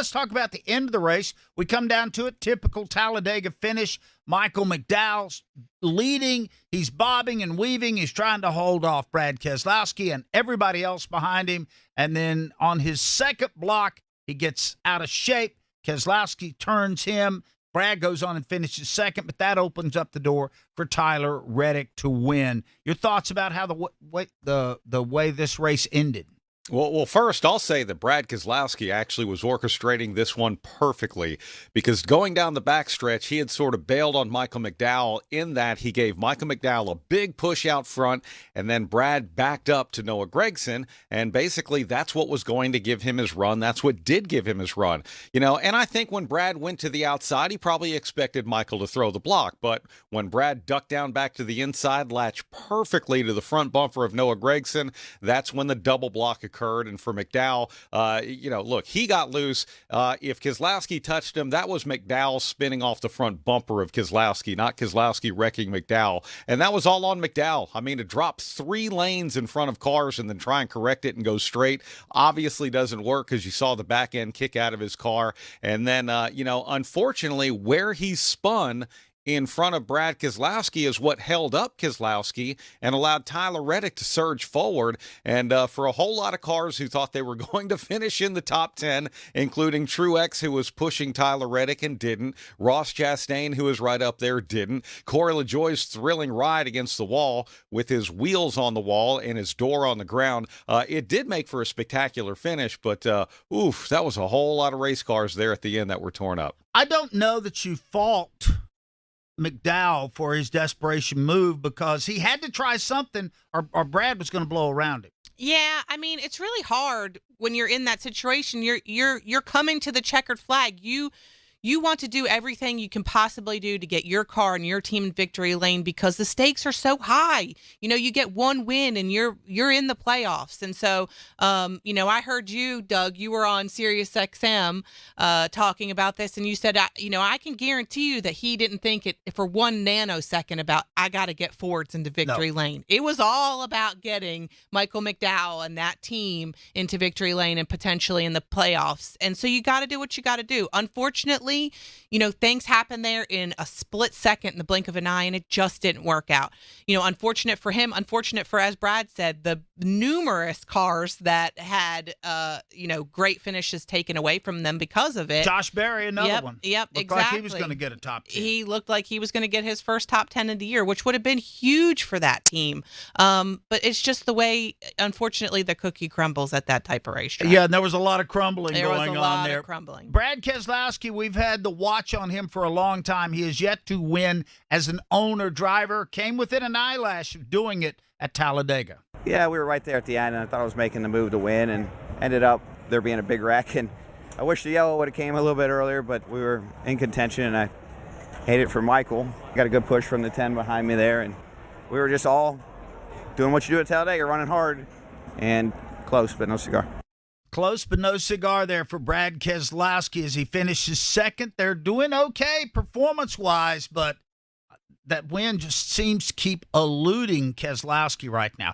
let's talk about the end of the race. We come down to it, typical Talladega finish. Michael McDowell's leading. He's bobbing and weaving. He's trying to hold off Brad Keselowski and everybody else behind him. And then on his second block, he gets out of shape. Keselowski turns him. Brad goes on and finishes second, but that opens up the door for Tyler Reddick to win. Your thoughts about how the way this race ended? Well, first, I'll say that Brad Keselowski actually was orchestrating this one perfectly, because going down the backstretch, he had sort of bailed on Michael McDowell in that he gave Michael McDowell a big push out front, and then Brad backed up to Noah Gragson, and basically that's what was going to give him his run. That's what did give him his run. And I think when Brad went to the outside, he probably expected Michael to throw the block, but when Brad ducked down back to the inside, latched perfectly to the front bumper of Noah Gragson, that's when the double block occurred. And for McDowell, look, he got loose. If Keselowski touched him, that was McDowell spinning off the front bumper of Keselowski, not Keselowski wrecking McDowell. And that was all on McDowell. I mean, to drop 3 lanes in front of cars and then try and correct it and go straight obviously doesn't work, because you saw the back end kick out of his car. And then, unfortunately, where he spun in front of Brad Keselowski is what held up Keselowski and allowed Tyler Reddick to surge forward. And for a whole lot of cars who thought they were going to finish in the top 10, including Truex, who was pushing Tyler Reddick and didn't, Ross Chastain, who was right up there, didn't, Corey LaJoie's thrilling ride against the wall with his wheels on the wall and his door on the ground, it did make for a spectacular finish, but that was a whole lot of race cars there at the end that were torn up. I don't know that you fault McDowell for his desperation move, because he had to try something or Brad was going to blow around him. Yeah, I mean, it's really hard when you're in that situation. You're coming to the checkered flag. You want to do everything you can possibly do to get your car and your team in victory lane, because the stakes are so high. You get one win and you're in the playoffs. And so, I heard you, Doug, you were on Sirius XM talking about this, and you said, I can guarantee you that he didn't think it for 1 nanosecond about, I got to get Fords into victory lane. It was all about getting Michael McDowell and that team into victory lane and potentially in the playoffs. And so you got to do what you got to do. Unfortunately, things happen there in a split second, in the blink of an eye, and it just didn't work out. Unfortunate for him, unfortunate for, as Brad said, the numerous cars that had, great finishes taken away from them because of it. Josh Berry, another one. Yep, looked exactly. like he was going to get a top 10. He looked like he was going to get his first top 10 of the year, which would have been huge for that team. But it's just the way, unfortunately, the cookie crumbles at that type of racetrack. Yeah, and there was a lot of crumbling going on there. There was a lot of crumbling. Brad Keselowski, we've had the watch on him for a long time. He has yet to win as an owner-driver. Came within an eyelash of doing it at Talladega. Yeah, we were right there at the end, and I thought I was making the move to win, and ended up there being a big wreck. And I wish the yellow would have came a little bit earlier, but we were in contention, and I hate it for Michael. Got a good push from the 10 behind me there, and we were just all doing what you do at Talladega, running hard, and close, but no cigar. Close but no cigar there for Brad Keselowski as he finishes second. They're doing okay performance-wise, but that win just seems to keep eluding Keselowski right now.